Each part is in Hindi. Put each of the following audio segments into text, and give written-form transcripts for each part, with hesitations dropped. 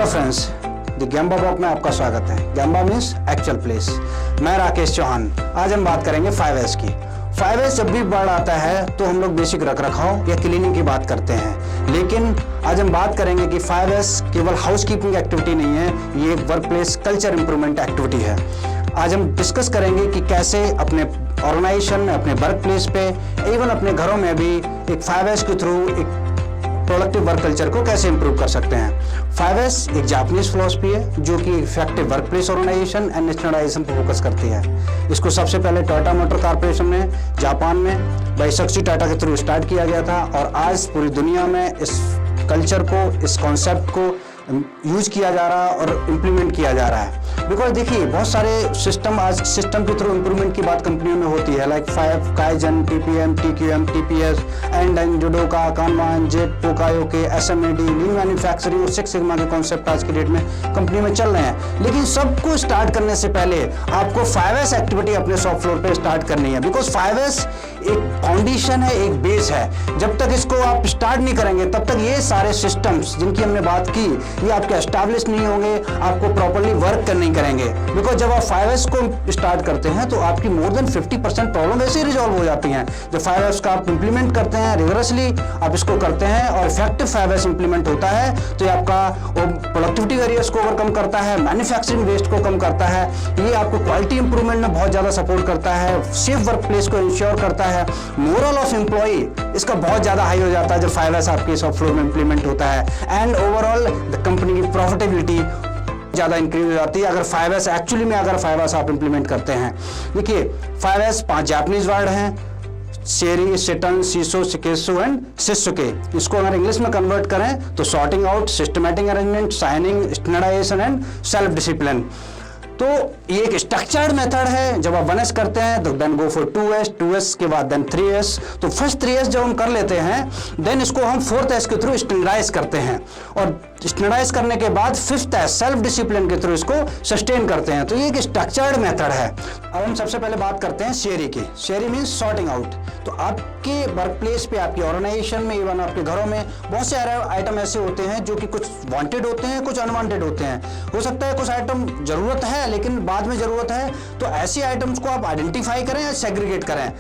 फ्रेंड्स, द गैम्बा वॉक में आपका स्वागत है। गैम्बा मीन्स एक्चुअल प्लेस। मैं राकेश चौहान। आज हम बात करेंगे 5S की। 5S जब भी वर्ड आता है तो हम लोग बेसिक रख रखाव या क्लीनिंग की बात करते हैं, लेकिन आज हम बात करेंगे कि 5S केवल हाउस कीपिंग एक्टिविटी नहीं है, ये एक work place culture improvement activity है। आज हम डिस्कस करेंगे कि कैसे अपने ऑर्गेनाइजेशन में, अपने वर्क प्लेस पे, इवन अपने घरों में भी एक 5S के थ्रू एक प्रोडक्टिव वर्क कल्चर को कैसे इंप्रूव कर सकते हैं। 5S एक जापानीज फिलॉसफी है जो कि effective work place organization and standardization पर फोकस करती है। इसको सबसे पहले टोयोटा मोटर कॉर्पोरेशन ने जापान में बाइसक्सी टाटा के थ्रू स्टार्ट किया गया था और आज पूरी दुनिया में इस कल्चर को, इस कॉन्सेप्ट को यूज किया जा रहा है और इम्प्लीमेंट किया जा रहा है। बिकॉज देखिए, बहुत सारे सिस्टम आज सिस्टम के थ्रू इम्प्रूवमेंट की बात कंपनियों में होती है, like 5 kaizen, TPM, TQM, TPS, and jidoka, kanban, JIT, pokayoke, SMAD, lean manufacturing और 6 सिग्मा के कॉन्सेप्ट आज की डेट में कंपनी में चल रहे हैं। लेकिन सबको स्टार्ट करने से पहले आपको 5S एक्टिविटी अपने शॉप फ्लोर पे स्टार्ट करनी है। बिकॉज 5S एक फाउंडेशन है, एक बेस है। जब तक इसको आप स्टार्ट नहीं करेंगे तब तक ये सारे सिस्टम्स जिनकी हमने बात की ये आपके एस्टैब्लिश नहीं होंगे, आपको प्रॉपर्ली वर्क नहीं करेंगे। बिकॉज जब आप 5S को स्टार्ट करते हैं तो आपकी मोर देन 50% प्रॉब्लम वैसे ही रिजॉल्व हो जाती हैं। जब 5S का आप इंप्लीमेंट करते हैं, रिगरसली आप इसको करते हैं और इफेक्टिव 5S इंप्लीमेंट होता है तो ये आपका प्रोडक्टिविटी वेरियर्स को ओवरकम करता है, मैन्युफैक्चरिंग वेस्ट को कम करता है, ये आपको क्वालिटी इंप्रूवमेंट में बहुत ज्यादा सपोर्ट करता है, सेफ वर्क प्लेस को इंश्योर करता है, मोरल ऑफ एम्प्लॉई इसका बहुत ज्यादा हाई हो जाता है जब 5S आपके शॉप फ्लोर में इंप्लीमेंट होता है, एंड ओवरऑल कंपनी की प्रॉफिटेबिलिटी ज्यादा इंक्रीज हो जाती है अगर 5S एक्चुअली में अगर 5S आप इंप्लीमेंट करते हैं। देखिए 5S 5 जापानीज वर्ड हैं, शेरी, शिटन, सीसो, शिकेसु एंड शिसुके। इसको अगर इंग्लिश में कन्वर्ट करें तो sorting out, systematic arrangement, shining, standardization and self discipline. तो ये एक स्ट्रक्चर्ड मेथड है। जब आप 1S करते हैं तो देन गो फॉर 2S के बाद देन 3S। तो फर्स्ट 3S जब हम कर लेते हैं देन इसको हम 4th S के थ्रू स्टैंडर्डाइज करते हैं और स्टैंडर्डाइज करने के बाद 5th S सेल्फ डिसिप्लिन के थ्रू इसको सस्टेन करते हैं। तो ये एक स्ट्रक्चर्ड मेथड है। अब हम सबसे पहले बात करते हैं शेरी की। शेरी मीन्स सॉर्टिंग आउट। तो आपके वर्क प्लेस पे, आपकी ऑर्गेनाइजेशन में, इवन आपके घरों में बहुत से आइटम ऐसे होते हैं जो कि कुछ वांटेड होते हैं, कुछ अनवांटेड होते हैं। हो सकता है कुछ आइटम जरूरत है लेकिन बाद में जरूरत है, तो ऐसी आइटम्स को आप आइडेंटिफाई करें या सेग्रीगेट करें।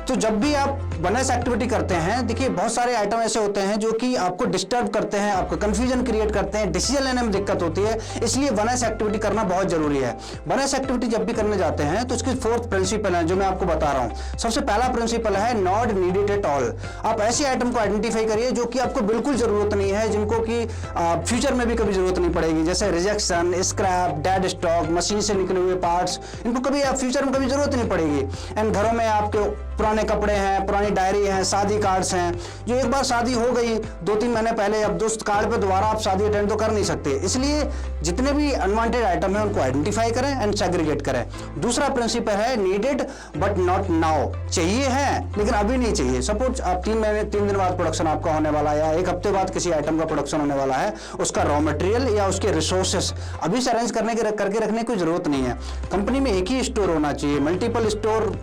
तो जब भी आप 1S एक्टिविटी करते हैं, देखिए बहुत सारे आइटम ऐसे होते हैं जो कि आपको डिस्टर्ब करते हैं, आपको कंफ्यूजन क्रिएट करते हैं, डिसीजन लेने में दिक्कत होती है, इसलिए 1S एक्टिविटी करना बहुत जरूरी है। 1S एक्टिविटी जब भी करने जाते हैं तो इसकी 4th प्रिंसिपल है जो मैं आपको बता रहा हूं। सबसे पहला प्रिंसिपल है नॉट नीडेड एट ऑल। आप ऐसी आइटम को आइडेंटिफाई करिए जो कि आपको बिल्कुल जरूरत नहीं है, जिनको कि फ्यूचर में भी कभी जरूरत नहीं पड़ेगी, जैसे rejection, scrap, dead stock, machine से निकले हुए पार्ट्स, इनको कभी आप फ्यूचर में कभी जरूरत नहीं पड़ेगी। एंड घरों में आपके पुराने कपड़े हैं, पुरानी डायरी है, शादी कार्ड्स हैं, जो एक बार शादी हो गई 2-3 महीने पहले, अब दोस्त कार्ड पे दोबारा आप शादी अटेंड तो कर नहीं सकते। इसलिए जितने भी अनवांटेड आइटम है उनको आइडेंटिफाई करें एंड सेग्रीगेट करें। दूसरा प्रिंसिपल है नीडेड बट नॉट नाउ। चाहिए है लेकिन अभी नहीं चाहिए। सपोज आप 3 दिन बाद प्रोडक्शन आपका होने वाला है या 1 हफ्ते बाद किसी आइटम का प्रोडक्शन होने वाला है, उसका रॉ मटेरियल या उसके रिसोर्सेस अभी से अरेंज करके रखने की जरूरत नहीं है। कंपनी में एक ही स्टोर होना चाहिए, मल्टीपल स्टोर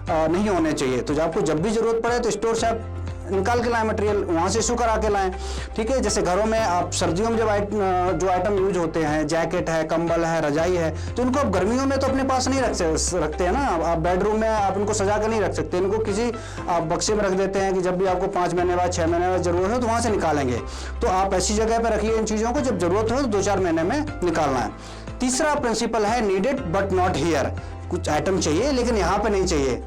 नहीं होने चाहिए। तो आपको जब भी जरूरत पड़े तो स्टोर से आप निकाल के लाएं मटेरियल, वहां से इशू करा के लाएं। ठीक है, जैसे घरों में आप सर्दियों में जब जो आइटम यूज होते हैं, जैकेट है, कंबल है, रजाई है, तो इनको आप गर्मियों में तो अपने पास नहीं रखते हैं ना। आप बेडरूम में आप इनको सजा कर नहीं रख सकते, इनको किसी आप बक्से में रख देते हैं कि जब भी आपको 5 महीने बाद, 6 महीने बाद जरूरत हो तो वहां से निकालेंगे। तो आप ऐसी जगह पर रखिए इन चीजों को, जब जरूरत हो तो 2-4 महीने में निकालना है। तीसरा प्रिंसिपल है नीडेड बट नॉट हियर। कुछ आइटम चाहिए लेकिन यहाँ पे नहीं चाहिए।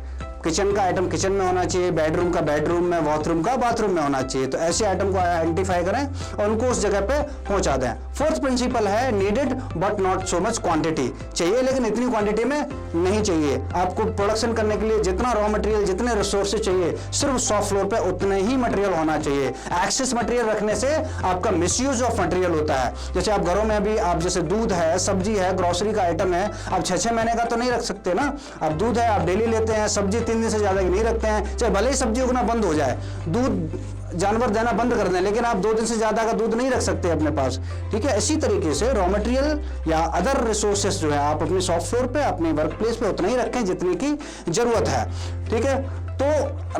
किचन का आइटम किचन में होना चाहिए, बेडरूम का बेडरूम में, बाथरूम का बाथरूम में होना चाहिए। तो ऐसे आइटम को आइडेंटिफाई करें और उनको उस जगह पे पहुंचा दें। 4th प्रिंसिपल है needed but not so much quantity. चाहिए लेकिन इतनी क्वांटिटी में नहीं चाहिए। आपको प्रोडक्शन करने के लिए जितना रॉ मटेरियल, जितने रिसोर्सेज चाहिए, सिर्फ शॉप फ्लोर पे उतने ही मटेरियल होना चाहिए। एक्सेस मटेरियल रखने से आपका मिसयूज ऑफ मटेरियल होता है। जैसे आप घरों में भी आप जैसे दूध है, सब्जी है, ग्रोसरी का आइटम है, आप 6-6 महीने का तो नहीं रख सकते ना। आप दूध है आप डेली लेते हैं, सब्जी 3 दिन से ज्यादा की नहीं रखते हैं, चाहे भले ही सब्जी उगना बंद हो जाए, दूध जानवर देना बंद कर दें, लेकिन आप 2 दिन से ज्यादा का दूध नहीं रख सकते अपने पास। ठीक है, इसी तरीके से रॉ मटेरियल या अदर रिसोर्सेस जो है आप अपने शॉप फ्लोर पे, अपने वर्क प्लेस पे उतना ही रखें जितनी की जरूरत है। ठीक है, तो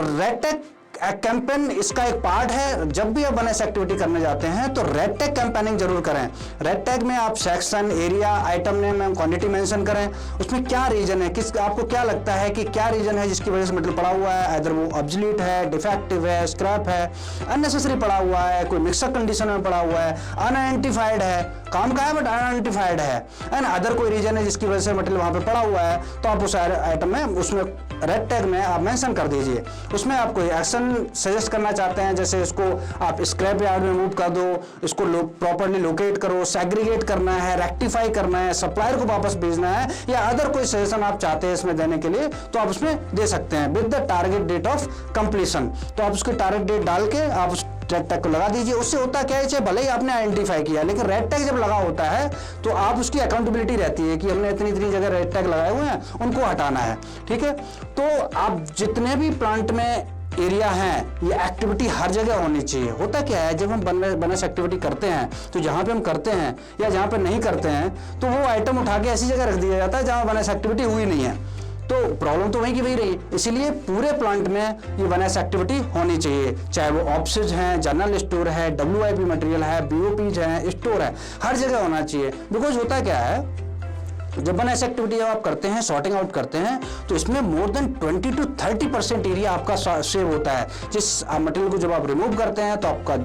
रेटेक कैंपेन इसका एक पार्ट है। जब भी आप बनएस एक्टिविटी करने जाते हैं तो रेड टैग कैंपेनिंग जरूर करें। रेड टैग में आप section, area, item name and quantity mention करें। उसमें क्या रीजन है, किस आपको क्या लगता है कि क्या रीजन है जिसकी वजह से मटेरियल पड़ा हुआ है, इधर वो ऑब्सोलीट है, डिफेक्टिव है, स्क्रैप है, अननेसेसरी पड़ा हुआ है, कोई मिक्सअप कंडीशन में पड़ा हुआ है, अनआइडेंटिफाइड है, काम का है बट अनआइडेंटिफाइड है, एंड अदर कोई रीजन है जिसकी वजह से मटेरियल वहां पे पड़ा हुआ है, तो आप उस आइटम में उसमें रेड टैग में आप मेंशन कर दीजिए। उसमें आप कोई एक्शन सजेस्ट करना चाहते हैं, जैसे इसको आप स्क्रैप यार्ड में मूव कर दो, इसको प्रॉपर्ली लोकेट करो, सेग्रीगेट करना है, रेक्टिफाई करना है, सप्लायर को वापस भेजना है, या अदर कोई सजेशन आप चाहते हैं इसमें देने के लिए, तो आप उसमें दे सकते हैं with the target date of completion. तो आप उसकी टारगेट डेट डाल के आप उस रेड टैग को लगा दीजिए। उससे होता क्या है, चाहे भले ही आपने आइडेंटिफाई किया, लेकिन रेड टैग जब लगा होता है तो आप उसकी अकाउंटेबिलिटी रहती है कि हमने इतनी इतनी जगह रेड टैग लगाए हुए हैं, उनको हटाना है। ठीक है, तो आप जितने भी प्लांट में एरिया है, ये एक्टिविटी हर जगह होनी चाहिए। होता क्या है, जब हम बनएस एक्टिविटी करते हैं तो जहां पे हम करते हैं या जहां पे नहीं करते हैं, तो वो आइटम उठा के ऐसी जगह रख दिया जाता है जहां बनएस एक्टिविटी हुई नहीं है, तो प्रॉब्लम तो वहीं की वहीं रही। इसीलिए पूरे प्लांट में ये बनएस एक्टिविटी होनी चाहिए, चाहे वो ऑफिस हैं, जनरल स्टोर है, WIP मटेरियल है, BOPs है, स्टोर है, हर जगह होना चाहिए। बिकॉज होता क्या है, जब बनएस एक्टिविटी जब आप करते हैं, सॉर्टिंग आउट करते हैं, तो इसमें मोर देन 20 to 30% एरिया आपका सेव होता है। जिस मटेरियल को जब आप रिमूव करते हैं तो आपका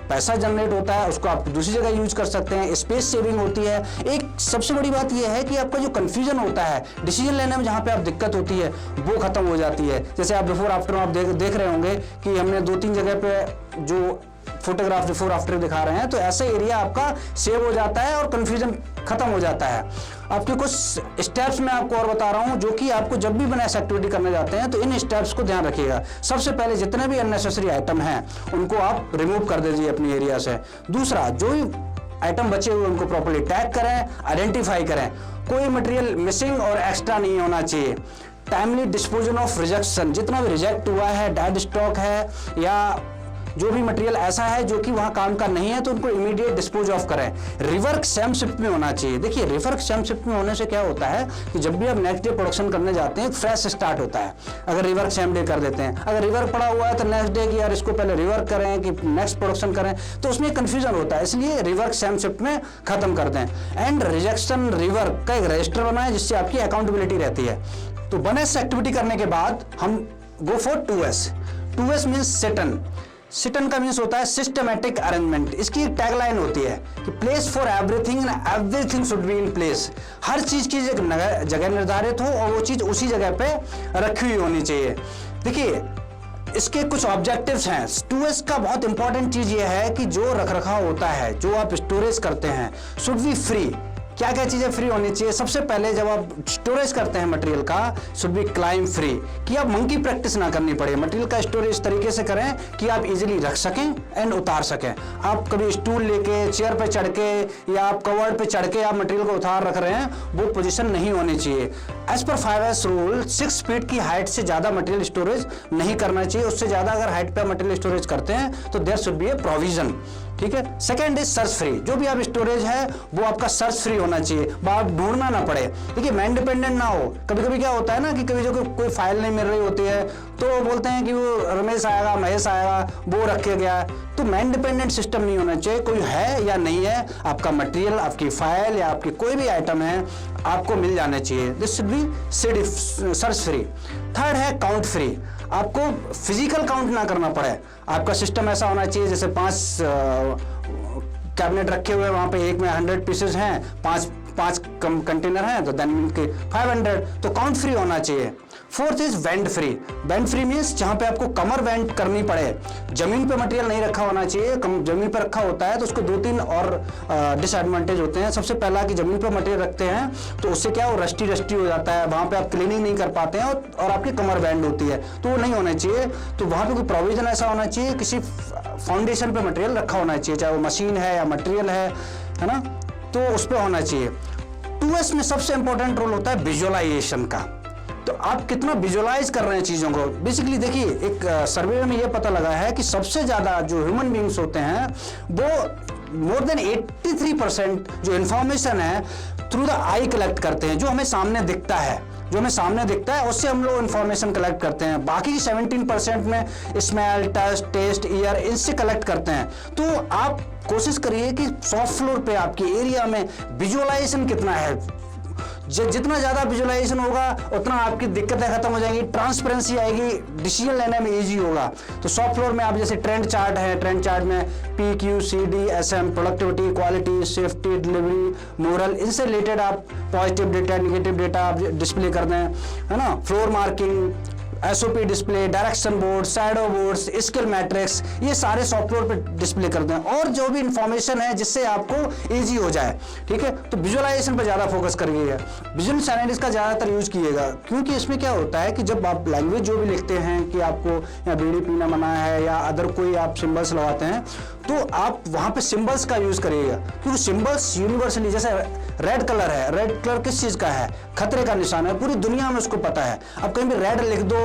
पैसा जनरेट होता है, उसको आप दूसरी जगह यूज कर सकते हैं, स्पेस सेविंग होती है। एक सबसे बड़ी बात यह है कि आपका जो कंफ्यूजन होता है डिसीजन लेने में, जहां पे आप दिक्कत होती है, वो खत्म हो जाती है। जैसे आप बिफोर आफ्टर आप देख रहे होंगे कि हमने 2-3 जगह पे जो फोटोग्राफ बिफोर आफ्टर दिखा रहे हैं, तो ऐसा एरिया आपका सेव हो जाता है और कंफ्यूजन खत्म हो जाता है। आपके कुछ स्टेप्स मैं आपको और बता रहा हूं, जो कि आपको जब भी बनएस एक्टिविटी करने जाते हैं तो इन स्टेप्स को ध्यान रखिएगा। सबसे पहले जितने भी अननेसेसरी आइटम हैं उनको आप रिमूव कर दीजिए अपनी एरिया से। दूसरा, जो भी आइटम बचे हुए उनको प्रॉपर्ली टैग करें, आइडेंटिफाई करें। कोई मटेरियल मिसिंग और एक्स्ट्रा नहीं होना चाहिए। टाइमली डिस्पोजल ऑफ रिजेक्शन, जितना भी रिजेक्ट हुआ है, डेड स्टॉक है, या जो भी मटेरियल ऐसा है जो कि वहां काम का नहीं है, तो उनको इमीडिएट डिस्पोज ऑफ करें। रिवर्क सेम शिफ्ट में होना चाहिए। देखिए, रिवर्क सेम शिफ्ट में होने से क्या होता है कि जब भी आप नेक्स्ट डे प्रोडक्शन करने जाते हैं, फ्रेश स्टार्ट होता है। अगर रिवर्क सेम डे कर देते हैं, अगर रिवर्क पड़ा हुआ है तो नेक्स्ट डे की यार इसको पहले रिवर्क करें कि नेक्स्ट प्रोडक्शन करें, तो उसमें कंफ्यूजन होता है। इसलिए रिवर्क सेम शिफ्ट में खत्म कर दें। एंड रिजेक्शन रिवर्क का एक रजिस्टर बनाएं जिससे आपकी अकाउंटेबिलिटी रहती है। तो बनएस एक्टिविटी करने के बाद हम go for 2S। 2S means सिटन। सिटन का मीन्स होता है सिस्टमैटिक अरेंजमेंट। इसकी एक टैगलाइन होती है कि place for everything and everything should be in place. हर चीज की एक जगह निर्धारित हो और वो चीज उसी जगह पे रखी हुई होनी चाहिए। देखिए, इसके कुछ ऑब्जेक्टिव्स हैं। 2S का बहुत इंपॉर्टेंट चीज ये है कि जो रखरखाव होता है, जो आप स्टोरेज करते हैं, शुड बी फ्री। क्या क्या चीजें फ्री होनी चाहिए? सबसे पहले जब आप स्टोरेज करते हैं मटेरियल का, शुड बी क्लाइम फ्री, कि आप मंकी प्रैक्टिस ना करनी पड़े। मटेरियल का स्टोरेज इस तरीके से करें कि आप इजीली रख सकें एंड उतार सकें। आप कभी स्टूल लेके, चेयर पे चढ़ के या आप कवर्ड पे चढ़ के आप मटेरियल को उतार रख रहे हैं, वो पोजीशन नहीं होनी चाहिए। As per 5S rule 6 feet की हाइट से ज्यादा मटेरियल स्टोरेज नहीं करना चाहिए। उससे ज्यादा अगर हाइट पे मटेरियल स्टोरेज करते हैं तो there should be a provision. ठीक है। Second is search free. जो भी आप स्टोरेज है वो आपका सर्च फ्री होना चाहिए, आप ढूंढना ना पड़े। देखिए, मैन डिपेंडेंट ना हो। कभी कभी क्या होता है ना कि कभी जो कोई फाइल नहीं मिल रही होती है तो बोलते हैं कि वो रमेश आएगा, महेश आएगा, वो रख के गया। तो मैन डिपेंडेंट सिस्टम नहीं होना चाहिए। कोई है या नहीं है, आपका मटेरियल, आपकी फाइल या आपकी कोई भी आइटम है, आपको मिल जाने चाहिए। This should be search free. Third है काउंट फ्री। आपको फिजिकल काउंट ना करना पड़े। आपका सिस्टम ऐसा होना चाहिए जैसे 5 कैबिनेट रखे हुए, वहां पे एक में 100 पीसेस हैं, 5 कंटेनर हैं, तो देन मिलके 500, तो काउंट फ्री होना चाहिए। Fourth is went free. Went free means जहां पे आपको कमर वेंट करनी पड़े। जमीन पे मटेरियल नहीं रखा होना चाहिए। जमीन पे रखा होता है तो उसको 2-3 और डिसएडवांटेज होते हैं। सबसे पहला कि जमीन पे मटेरियल रखते हैं तो उससे क्या, वो रस्टी हो जाता है, वहां पे आप क्लीनिंग नहीं कर पाते हैं और आपकी कमर बैंड होती है, तो वो नहीं होना चाहिए। तो वहां पे कोई प्रोविजन ऐसा होना चाहिए, किसी फाउंडेशन पे मटेरियल रखा होना चाहिए, चाहे वो मशीन है या मटेरियल है ना, तो उस पर होना चाहिए। 2S में सबसे इंपॉर्टेंट रोल होता है विजुअलाइजेशन का। तो आप कितना विजुअलाइज कर रहे हैं चीजों को। बेसिकली देखिए, एक सर्वे में यह पता लगा है कि सबसे ज्यादा जो ह्यूमन बीइंग्स होते हैं वो मोर देन 83% जो इंफॉर्मेशन है थ्रू द आई कलेक्ट करते हैं, जो हमें सामने दिखता है। जो हमें सामने दिखता है उससे हम लोग इंफॉर्मेशन कलेक्ट करते हैं। बाकी 17% में स्मेल, टच, टेस्ट, ईयर, इनसे कलेक्ट करते हैं। तो आप कोशिश करिए कि शॉप फ्लोर पे आपके एरिया में विजुअलाइजेशन कितना है। जितना ज्यादा विजुअलाइजेशन होगा उतना आपकी दिक्कतें खत्म हो जाएंगी, ट्रांसपेरेंसी आएगी, डिसीजन लेने में इजी होगा। तो शॉप फ्लोर में आप जैसे ट्रेंड चार्ट है, ट्रेंड चार्ट में PQ, CD, SM, productivity, quality, safety, delivery, moral, इनसे रिलेटेड आप पॉजिटिव डेटा, नेगेटिव डेटा आप डिस्प्ले कर दें, है ना। Floor marking, SOP display, direction board, shadow boards, skill matrix, ये सारे सॉफ्टवेयर पे डिस्प्ले कर दें, और जो भी इंफॉर्मेशन है जिससे आपको इजी हो जाए, ठीक है। तो विजुअलाइजेशन पे ज़्यादा फोकस करिएगा, बिजनेस एनालिस्ट का ज़्यादातर यूज कीजिएगा, क्योंकि इसमें क्या होता है कि जब आप लैंग्वेज जो भी लिखते हैं कि आपको या बीड़ी पीना मना है या अदर कोई आप सिंबल्स लगाते हैं, तो आप वहाँ पे सिंबल्स का यूज करिएगा, क्योंकि सिंबल्स यूनिवर्सली, जैसे रेड कलर है, रेड कलर किस चीज़ का है, खतरे का निशान है, पूरी दुनिया में उसको पता है। अब कहीं भी रेड लिख दो,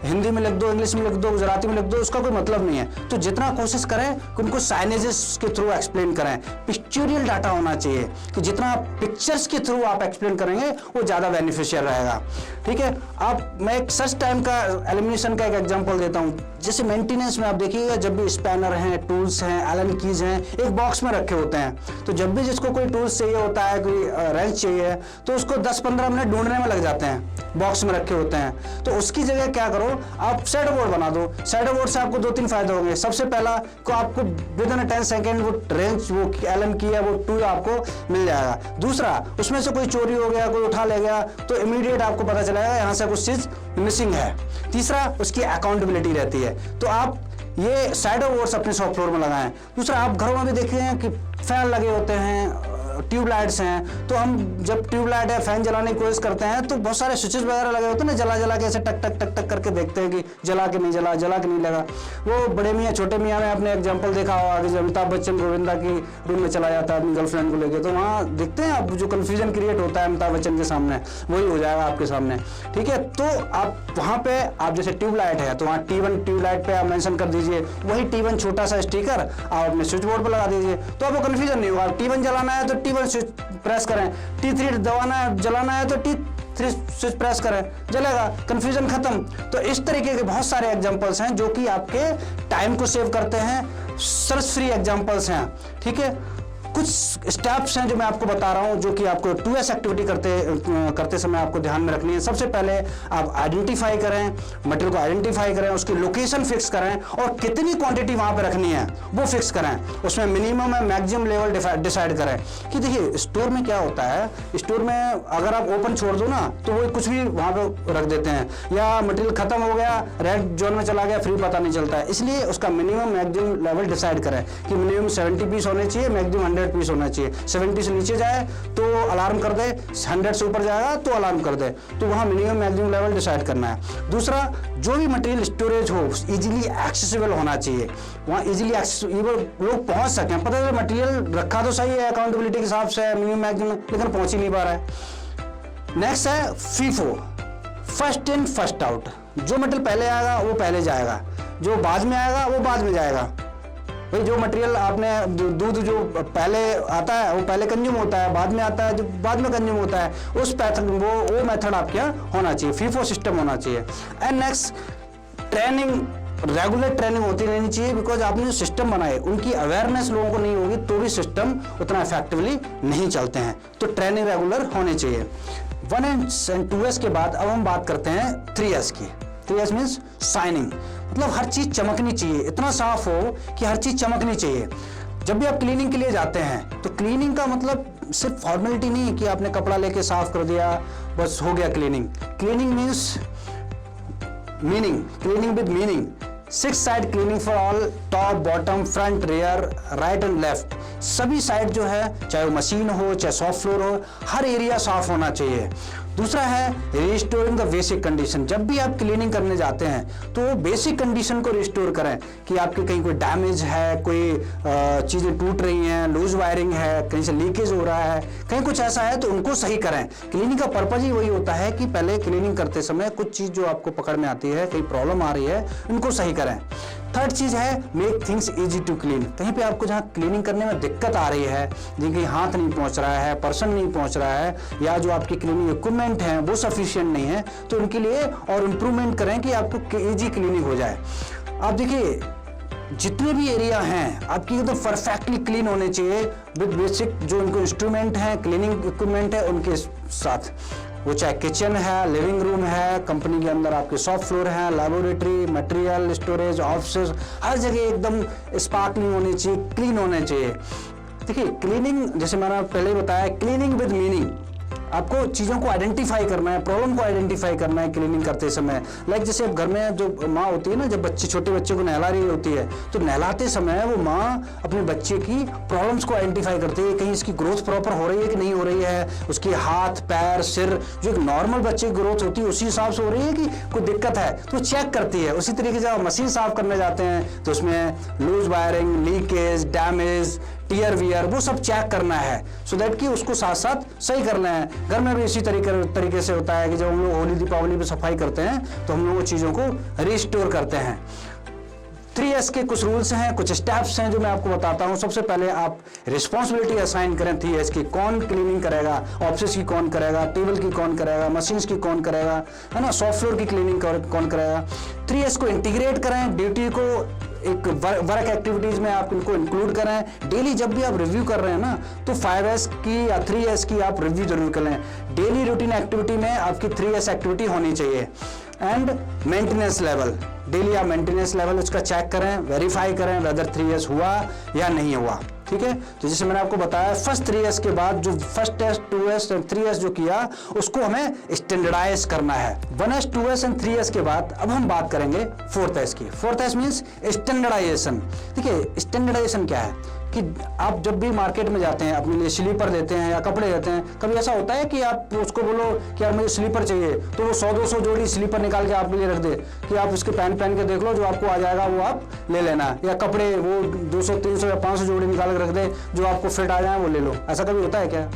हिंदी में लिख दो, इंग्लिश में लिख दो, गुजराती में लिख दो, उसका कोई मतलब नहीं है। तो जितना कोशिश करें कि उनको साइनेजेस के थ्रू एक्सप्लेन करें, पिक्चुरियल डाटा होना चाहिए, कि जितना पिक्चर्स के थ्रू आप एक्सप्लेन करेंगे वो ज़्यादा बेनिफिशियल रहेगा, ठीक है। आप मैं एक सर्च टाइम का एलिमिनेशन का एक एग्जाम्पल देता हूँ। जैसे मेंटेनेंस में आप देखिएगा, जब भी स्पैनर हैं, टूल्स हैं, एलन कीज हैं, एक बॉक्स में रखे होते हैं, तो जब भी जिसको कोई टूल्स चाहिए होता है, कोई रेंच चाहिए, तो उसको 10-15 मिनट ढूंढने में लग जाते हैं, बॉक्स में रखे होते हैं। तो उसकी जगह क्या करो, आप शैडो बोर्ड बना दो। शैडो बोर्ड से आपको 2-3 फायदे होंगे। सबसे पहला को आपको विद इन 10 सेकेंड वो रेंच, वो एलन की है, वो टूल आपको मिल जाएगा। दूसरा, उसमें से कोई चोरी हो गया, कोई उठा ले गया, तो इमीडिएट आपको पता चलेगा यहाँ से कुछ चीज मिसिंग है। तीसरा, उसकी अकाउंटेबिलिटी रहती है। तो आप ये शैडो बोर्ड्स अपने शॉप फ्लोर में लगाएं। दूसरा, आप घरों में भी देखिए हैं कि फैन लगे होते हैं, ट्यूबलाइट्स हैं, तो हम जब ट्यूबलाइट है, फैन जलाने की कोशिश करते हैं, तो बहुत सारे स्विचेस वगैरह लगे होते हैं ना, जला के ऐसे टक टक टक टक करके देखते हैं कि जला के नहीं जला, जला के नहीं लगा। वो बड़े मियाँ छोटे मियाँ में आपने एग्जांपल देखा होगा कि जब अमिताभ बच्चन गोविंदा की रूम में चला जाता है अपनी गर्लफ्रेंड को लेकर, तो वहाँ देखते हैं आप, जो कन्फ्यूजन क्रिएट होता है अमिताभ बच्चन के सामने, वही हो जाएगा आपके सामने, ठीक है। तो आप वहाँ पे आप जैसे ट्यूबलाइट है, तो वहाँ T1 ट्यूबलाइट पे आप मेंशन कर दीजिए, वही T1 छोटा सा स्टिकर आप अपने स्विच बोर्ड पर लगा दीजिए, तो आपको कन्फ्यूजन नहीं होगा। T1 जलाना है तो T1 स्विच प्रेस करें, T3 दबाना है, जलाना है तो T3 स्विच प्रेस करें, जलेगा, कंफ्यूजन खत्म। तो इस तरीके के बहुत सारे एग्जांपल्स हैं जो कि आपके टाइम को सेव करते हैं, सर्च फ्री एग्जांपल्स हैं, ठीक है। कुछ स्टेप्स हैं जो मैं आपको बता रहा हूं, जो कि आपको 2S एक्टिविटी करते समय आपको ध्यान में रखनी है। सबसे पहले आप आइडेंटिफाई करें, मटेरियल को आइडेंटिफाई करें, उसकी लोकेशन फिक्स करें, और कितनी क्वांटिटी वहां पे रखनी है वो फिक्स करें। उसमें मिनिमम है, मैक्सिमम लेवल डिसाइड करें। कि देखिए, स्टोर में क्या होता है, स्टोर में अगर आप ओपन छोड़ दो ना, तो वो कुछ भी वहां पे रख देते हैं, या मटेरियल खत्म हो गया, रेड जोन में चला गया, फ्री पता नहीं चलता है। इसलिए उसका मिनिमम मैक्सिमम लेवल डिसाइड करें कि मिनिमम 70 पीस होने चाहिए, मैक्सिमम 100 पीस होना चाहिए। 70 से नीचे जाए तो अलार्म कर दे, 100 से ऊपर जाएगा तो अलार्म कर दे। तो वहां मिनिमम मैक्सिमम लेवल डिसाइड करना है। दूसरा, जो भी मटेरियल स्टोरेज हो इजीली एक्सेसिबल होना चाहिए, वहां इजीली एक्सेसिबल लोग पहुंच सकें। पता है मटेरियल रखा तो सही है अकाउंटेबिलिटी के हिसाब से मिनिमम मैक्सिमम, लेकिन पहुंच ही नहीं पा रहा है। नेक्स्ट है FIFO, first in first out. जो मटेरियल पहले आएगा वो पहले जाएगा, जो बाद में आएगा वो बाद में जाएगा। भाई, जो मटेरियल आपने दूध जो पहले आता है वो पहले कंज्यूम होता है, बाद में आता है जो बाद में कंज्यूम होता है, उस वो मेथड आपके यहाँ होना चाहिए, FIFO सिस्टम होना चाहिए। And next, training, regular training होती रहनी चाहिए, बिकॉज आपने जो सिस्टम बनाए उनकी अवेयरनेस लोगों को नहीं होगी तो भी सिस्टम उतना इफेक्टिवली नहीं चलते हैं। तो ट्रेनिंग रेगुलर होनी चाहिए। 1S and 2S के बाद अब हम बात करते हैं 3S की। 3S मीन्स शाइनिंग, मतलब हर चीज चमकनी चाहिए, इतना साफ हो कि हर चीज चमकनी चाहिए। जब भी आप क्लीनिंग के लिए जाते हैं तो क्लीनिंग का मतलब सिर्फ फॉर्मेलिटी नहीं है कि आपने कपड़ा लेके साफ कर दिया बस हो गया cleaning. Cleaning means meaning, cleaning with meaning. 6 side cleaning for all, top, bottom, front, rear, right and left. सभी साइड जो है, चाहे वो मशीन हो चाहे सॉफ्ट फ्लोर हो, हर एरिया साफ होना चाहिए। दूसरा है रिस्टोरिंग द बेसिक कंडीशन। जब भी आप क्लीनिंग करने जाते हैं तो बेसिक कंडीशन को रिस्टोर करें, कि आपके कहीं कोई डैमेज है, कोई चीजें टूट रही हैं, लूज वायरिंग है, कहीं से लीकेज हो रहा है, कहीं कुछ ऐसा है तो उनको सही करें। क्लीनिंग का पर्पज ही वही होता है कि पहले क्लीनिंग करते समय कुछ चीज जो आपको पकड़ में आती है, कहीं प्रॉब्लम आ रही है, उनको सही करें। थर्ड चीज है make things easy to clean. कहीं पे आपको जहाँ क्लीनिंग करने में दिक्कत आ रही है, जिनके हाथ नहीं पहुंच रहा है, पर्सन नहीं पहुंच रहा है, या जो आपकी क्लीनिंग इक्विपमेंट है वो सफिशिएंट नहीं है, तो उनके लिए और इम्प्रूवमेंट करें कि आपको इजी क्लीनिंग हो जाए। आप देखिए जितने भी एरिया हैं आपकी एकदम परफेक्टली क्लीन होने चाहिए विद बेसिक जो उनको इंस्ट्रूमेंट हैं, क्लीनिंग इक्विपमेंट है उनके साथ। वो चाहे किचन है, लिविंग रूम है, कंपनी के अंदर आपके शॉप फ्लोर है, लैबोरेटरी, मटेरियल स्टोरेज, ऑफिस, हर जगह एकदम स्पार्कलिंग होनी चाहिए, क्लीन होने चाहिए। देखिए क्लीनिंग, जैसे मैंने पहले ही बताया, क्लीनिंग विद मीनिंग। आपको चीज़ों को आइडेंटिफाई करना है, प्रॉब्लम को आइडेंटिफाई करना है क्लीनिंग करते समय। लाइक जैसे घर में जो माँ होती है ना, जब छोटे बच्चे को नहला रही होती है, तो नहलाते समय वो माँ अपने बच्चे की प्रॉब्लम्स को आइडेंटिफाई करती है, कहीं इसकी ग्रोथ प्रॉपर हो रही है कि नहीं हो रही है, उसके हाथ पैर सिर जो एक नॉर्मल बच्चे की ग्रोथ होती है उसी हिसाब से हो रही है कि कोई दिक्कत है, तो चेक करती है। उसी तरीके से आप मशीन साफ करने जाते हैं तो उसमें loose wiring, leakage, damage, tear wear, वो सब चेक करना है, सो दैट कि उसको साथ साथ सही करना है। घर में भी इसी तरीके से होता है कि जब हम लोग होली दीपावली पे सफाई करते हैं तो हम लोग वो चीज़ों को रिस्टोर करते हैं। 3S के कुछ रूल्स हैं, कुछ स्टेप्स हैं जो मैं आपको बताता हूं। सबसे पहले आप रिस्पॉन्सिबिलिटी असाइन करें 3S की, कौन क्लीनिंग करेगा, ऑफिस की कौन करेगा, टेबल की कौन करेगा, मशीन्स की कौन करेगा, है ना, सॉफ्टवेयर की क्लीनिंग कौन करेगा। 3S को इंटीग्रेट करें, ड्यूटी को एक वर्क एक्टिविटीज में आप इनको इंक्लूड करें। डेली जब भी आप रिव्यू कर रहे हैं ना, तो 5S की या 3S की आप रिव्यू जरूर करें। डेली रूटीन एक्टिविटी में आपकी 3S एक्टिविटी होनी चाहिए। एंड मेंटेनेंस लेवल, डेली आप मेंटेनेंस लेवल उसका चेक करें, वेरीफाई करें वेदर 3S हुआ या नहीं हुआ। ठीक है, तो जैसे मैंने आपको बताया फर्स्ट 3S के बाद जो फर्स्ट टेस्ट 2S और 3S जो किया उसको हमें स्टैंडर्डाइज करना है। 1S 2S एंड 3S के बाद अब हम बात करेंगे 4S की। 4S means standardisation. देखिए स्टैंडर्डाइजेशन क्या है कि आप जब भी मार्केट में जाते हैं अपने लिए स्लीपर लेते हैं या कपड़े लेते हैं, कभी ऐसा होता है कि आप उसको बोलो कि यार मुझे स्लीपर चाहिए, तो वो 100-200 जोड़ी स्लीपर निकाल के आपके लिए रख दे कि आप उसके पहन के देख लो, जो आपको आ जाएगा वो आप ले लेना, या कपड़े वो 200-300 या 500 जोड़ी निकाल के रख दे, जो आपको फिट आ जाए वो ले लो। ऐसा कभी होता है क्या?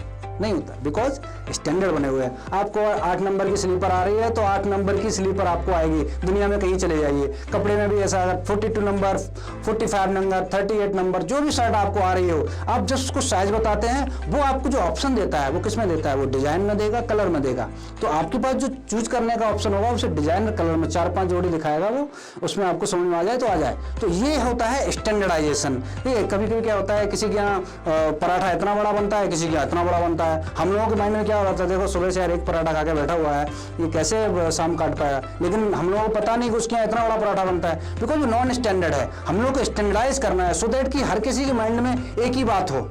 नहीं होता, बिकॉज स्टैंडर्ड बने हुए हैं। आपको 8 नंबर की स्लीपर आ रही है तो 8 नंबर की स्लीपर आपको आएगी, दुनिया में कहीं चले जाइए। कपड़े में भी ऐसा, 42 नंबर, 45 नंबर, 38 नंबर, जो भी शर्ट आपको आ रही हो, आप जब उसको साइज बताते हैं वो आपको जो ऑप्शन देता है वो किस में देता है? वो डिजाइन में देगा, कलर में देगा। तो आपके पास जो चूज करने का ऑप्शन होगा उसे डिजाइन कलर में 4-5 जोड़ी दिखाएगा, वो उसमें आपको समझ में आ जाए तो आ जाए। तो ये होता है स्टैंडर्डाइजेशन। ये कभी कभी क्या होता है, किसी के यहाँ पराठा इतना बड़ा बनता है, किसी के यहाँ इतना बड़ा बनता है। हम लोगों के माइंड में क्या हो रहा था, देखो सुबह से यार एक पराठा खा के बैठा हुआ है, ये कैसे शाम काट पाया, लेकिन हम लोगों को पता नहीं कि उसके यहाँ इतना बड़ा पराठा बनता है, बिकॉज वो नॉन स्टैंडर्ड है। हम लोग को स्टैंडर्डाइज करना है सो दैट कि हर किसी के माइंड में एक ही बात हो,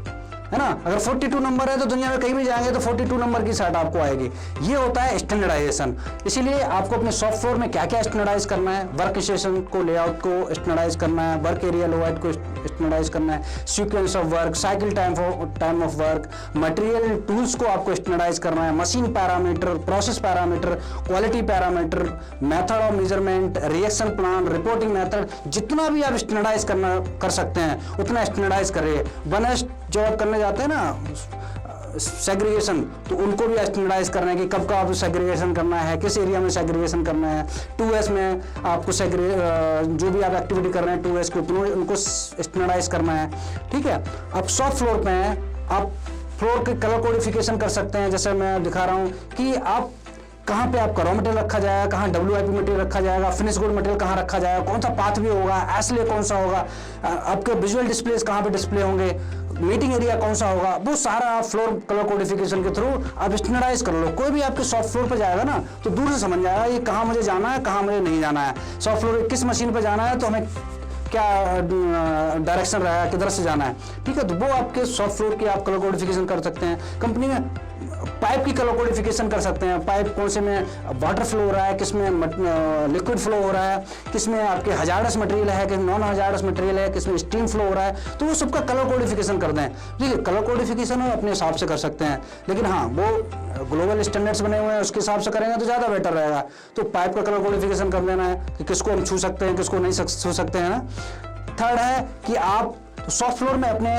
है ना। अगर 42 नंबर है तो दुनिया में कहीं भी जाएंगे तो 42 नंबर की शर्ट आपको आएगी। ये होता है स्टैंडर्डाइजेशन। इसीलिए आपको अपने सॉफ्टवेयर में क्या क्या स्टैंडर्डाइज करना है, वर्क स्टेशन को, लेआउट को स्टैंडर्डाइज करना है, वर्क एरिया लेआउट को स्टैंडर्डाइज करना है, sequence of work, cycle time of work, material tools को आपको स्टैंडर्डाइज करना है, machine parameter, process parameter, quality parameter, method of measurement, reaction plan, reporting method, जितना भी आप स्टैंडर्डाइज कर सकते हैं उतना स्टैंडर्डाइज करिए। 1S जो आप करने जाते हैं ना सेग्रीगेशन, तो उनको भी स्टैंडर्डाइज करना है कि कब का आप सेग्रीगेशन करना है, किस एरिया में सेग्रीगेशन करना है। 2S में आपको जो भी आप एक्टिविटी कर रहे हैं 2S के उनको स्टैंडर्डाइज करना है। ठीक है, अब सॉफ्ट फ्लोर पे आप फ्लोर के कलर कोडिफिकेशन कर सकते हैं। जैसे मैं दिखा रहा हूँ कि आप कहाँ पे आपका रॉ मटेरियल रखा जाएगा, कहाँ WIP मटेरियल रखा जाएगा, फिनिश गुड मटेरियल कहाँ रखा जाएगा, कौन सा पाथ भी होगा, एसले कौन सा होगा, आपके विजुअल डिस्प्लेस कहाँ पे डिस्प्ले होंगे, मीटिंग एरिया कौन सा होगा, वो सारा आप फ्लोर कलर कोडिफिकेशन के थ्रू आप स्टैंडर्डाइज कर लो। कोई भी आपके सॉफ्ट फ्लोर पे जाएगा ना तो दूर से समझ जाएगा ये कहाँ मुझे जाना है, कहाँ मुझे नहीं जाना है, सॉफ्ट फ्लोर किस मशीन पे जाना है, तो हमें क्या डायरेक्शन रहेगा, किधर से जाना है। ठीक है, तो वो आपके सॉफ्ट फ्लोर की आप कलर कोडिफिकेशन कर सकते हैं। कंपनी में पाइप की कलर कोडिफिकेशन कर सकते हैं, पाइप कौन से में वाटर फ्लो हो रहा है, किसमें लिक्विड फ्लो हो रहा है, किसमें आपके हजारस मटेरियल है, किस नॉन हजारस मटेरियल है, किसमें स्टीम फ्लो हो रहा है, तो वो सबका कलर कोडिफिकेशन कर दें। देखिए कलर कोडिफिकेशन हम अपने हिसाब से कर सकते हैं, लेकिन हाँ वो ग्लोबल स्टैंडर्ड्स बने हुए हैं उसके हिसाब से करेंगे तो ज़्यादा बेटर रहेगा। तो पाइप का कलर कोडिफिकेशन कर देना है कि किसको हम छू सकते हैं, किसको नहीं छू सकते हैं ना। थर्ड है कि आप तो शॉप फ्लोर में अपने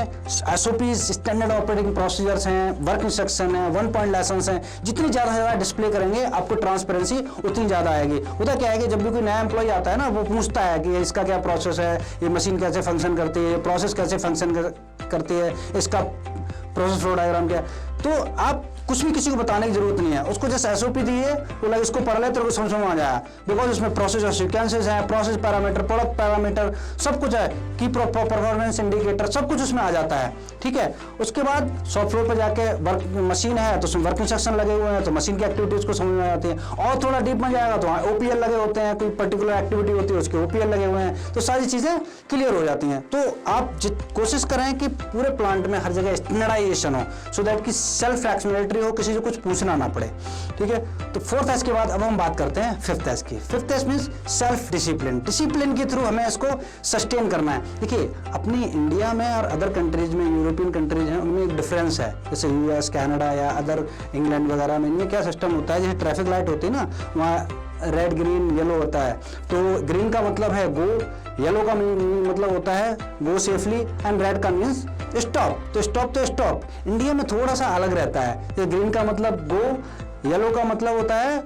SOPs, स्टैंडर्ड ऑपरेटिंग प्रोसीजर्स हैं, वर्क इंस्ट्रक्शन है, 1 पॉइंट लेसन्स हैं, जितनी ज़्यादा से ज़्यादा डिस्प्ले करेंगे आपको ट्रांसपेरेंसी उतनी ज़्यादा आएगी। होता क्या है कि जब भी कोई नया एम्प्लॉय आता है ना, वो पूछता है कि इसका क्या प्रोसेस है, ये मशीन कैसे फंक्शन करती है, ये प्रोसेस कैसे फंक्शन करती है, इसका प्रोसेस फ्लो डायग्राम क्या है। तो आप कुछ भी किसी को बताने की जरूरत नहीं है, उसको जैसे SOP दी है वो लगे इसको पढ़ ले तो समझ में आ जाए, बिकॉज उसमें प्रोसेस और सीक्वेंसेस है, प्रोसेस पैरामीटर, प्रोडक्ट पैरामीटर, सब कुछ है, की परफॉर्मेंस इंडिकेटर, सब कुछ उसमें आ जाता है। ठीक है, उसके बाद शॉप फ्लोर पर जाके वर्क मशीन है तो उसमें वर्क इंस्ट्रक्शन लगे हुए हैं, तो मशीन की एक्टिविटीज को समझ में आती है। और थोड़ा डीप में जाएगा तो OPL लगे होते हैं, कोई पर्टिकुलर एक्टिविटी होती है उसके OPL लगे हुए हैं, तो सारी चीजें क्लियर हो जाती हैं। तो आप कोशिश करें कि पूरे प्लांट में हर जगह स्टैंडर्डाइजेशन हो, सो दैट कि सेल्फ एक्सप्लेनेटरी हो, किसी से कुछ पूछना ना पड़े। ठीक है, तो 4th एस के बाद अब हम बात करते हैं 5th एस की। 5th S means self discipline. Discipline के थ्रू हमें इसको सस्टेन करना है। देखिए, अपनी इंडिया में और अदर कंट्रीज में, यूरोपियन कंट्रीज हैं, उनमें एक डिफरेंस है, जैसे US, कनाडा या अदर इंग्लैंड वगैरह में। इनमें क्या सिस्टम होता है, जैसे ट्रैफिक लाइट होती है ना, वहाँ रेड ग्रीन येलो होता है। तो ग्रीन का मतलब है गो, येलो का मतलब होता है गो सेफली, एंड रेड का मीन्स स्टॉप। तो स्टॉप तो स्टॉप। इंडिया में थोड़ा सा अलग रहता है, तो ग्रीन का मतलब गो, येलो का मतलब होता है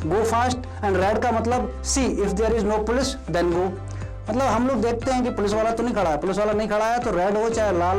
गो फास्ट, एंड रेड का मतलब see if there is no police then go. मतलब हम लोग देखते हैं कि पुलिस वाला तो नहीं खड़ा है, पुलिस वाला नहीं खड़ा है तो रेड हो चाहे लाल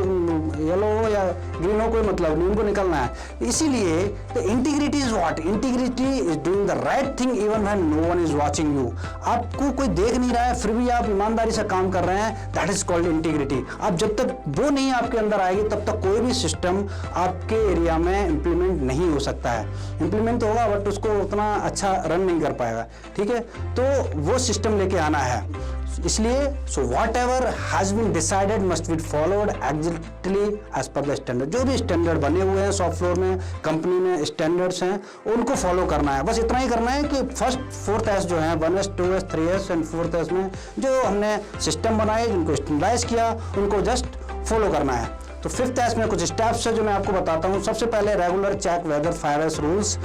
येलो हो या ग्रीन हो, कोई मतलब नहीं, उनको निकलना है। इसीलिए integrity is what? Integrity is doing the right thing even when no one is watching you. आपको कोई देख नहीं रहा है फिर भी आप ईमानदारी से काम कर रहे हैं, दैट इज कॉल्ड इंटीग्रिटी। आप जब तक वो नहीं आपके अंदर आएगी तब तक कोई भी सिस्टम आपके एरिया में इंप्लीमेंट नहीं हो सकता है। इंप्लीमेंट तो होगा बट उसको उतना अच्छा रन नहीं कर पाएगा। ठीक है, तो वो सिस्टम लेके आना है। इसलिए so whatever has been decided must be followed exactly as per the standard. जो भी स्टैंडर्ड बने हुए हैं शॉप फ्लोर में, कंपनी में स्टैंडर्ड्स हैं, उनको फॉलो करना है। बस इतना ही करना है कि फर्स्ट 4th एस जो है 1S 2S 3S and 4th S में जो हमने सिस्टम बनाए, जिनको स्टैंडर्डाइज किया, उनको जस्ट फॉलो करना है। तो 5th एस में कुछ स्टेप्स है जो मैं आपको बताता हूँ। सबसे पहले regular check whether 5S rules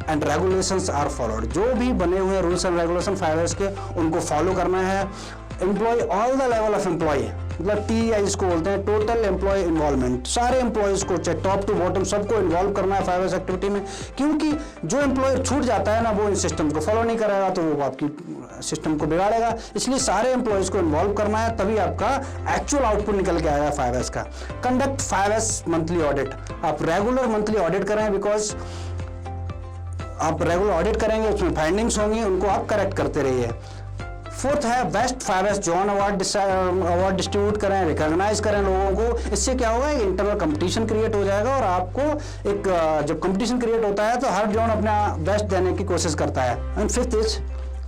and regulations are followed. जो भी बने हुए रूल्स एंड रेगुलेशन 5S के, उनको फॉलो करना है। Employ all the level of employ, मतलब TI इसको बोलते हैं, टोटल एम्प्लॉय इन्वॉल्वमेंट। सारे एम्प्लॉयज को चाहे टॉप टू बॉटम सबको इन्वॉल्व करना है 5S एक्टिविटी में, क्योंकि जो एम्प्लॉय छूट जाता है ना, वो इन सिस्टम को फॉलो नहीं करेगा तो वो आपकी सिस्टम को बिगाड़ेगा। इसलिए सारे एम्प्लॉयज को इन्वॉल्व करना है, तभी आपका एक्चुअल आउटपुट निकल के आएगा 5S का। Conduct 5S monthly audit. आप रेगुलर मंथली ऑडिट करें, बिकॉज आप रेगुलर ऑडिट करेंगे, उसमें फाइंडिंग्स होंगी, उनको आप करेक्ट करते रहिए। 4th है best 5S John award distribute करें, रिकॉग्नाइज करें लोगों को। इससे क्या होगा, इंटरनल कंपटीशन क्रिएट हो जाएगा और आपको एक जब कंपटीशन क्रिएट होता है तो हर जॉन अपना बेस्ट देने की कोशिश करता है। एंड 5th इज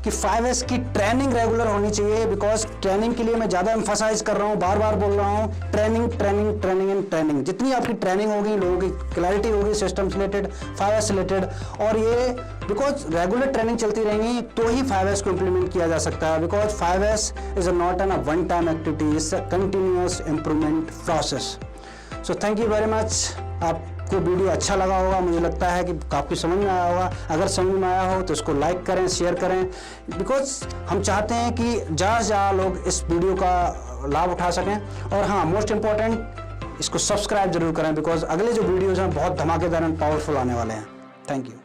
कि 5S की ट्रेनिंग रेगुलर होनी चाहिए, बिकॉज ट्रेनिंग के लिए मैं ज़्यादा एम्फसाइज कर रहा हूँ, बार बार बोल रहा हूँ, training training training and training. जितनी आपकी ट्रेनिंग होगी, लोगों की क्लैरिटी होगी सिस्टम से रिलेटेड, 5S रिलेटेड, और ये बिकॉज रेगुलर ट्रेनिंग चलती रहेंगी तो ही 5S को इम्प्लीमेंट किया जा सकता है। Because 5S is not an one time activity, it's a continuous improvement process. So thank you very much. आपको वीडियो अच्छा लगा होगा, मुझे लगता है कि काफ़ी समझ में आया होगा। अगर समझ में आया हो तो इसको लाइक करें, शेयर करें, बिकॉज हम चाहते हैं कि ज़्यादा से ज़्यादा लोग इस वीडियो का लाभ उठा सकें। और हाँ, मोस्ट इम्पॉर्टेंट, इसको सब्सक्राइब जरूर करें, बिकॉज अगले जो वीडियोज़ हैं बहुत धमाकेदार एंड पावरफुल आने वाले हैं। Thank you.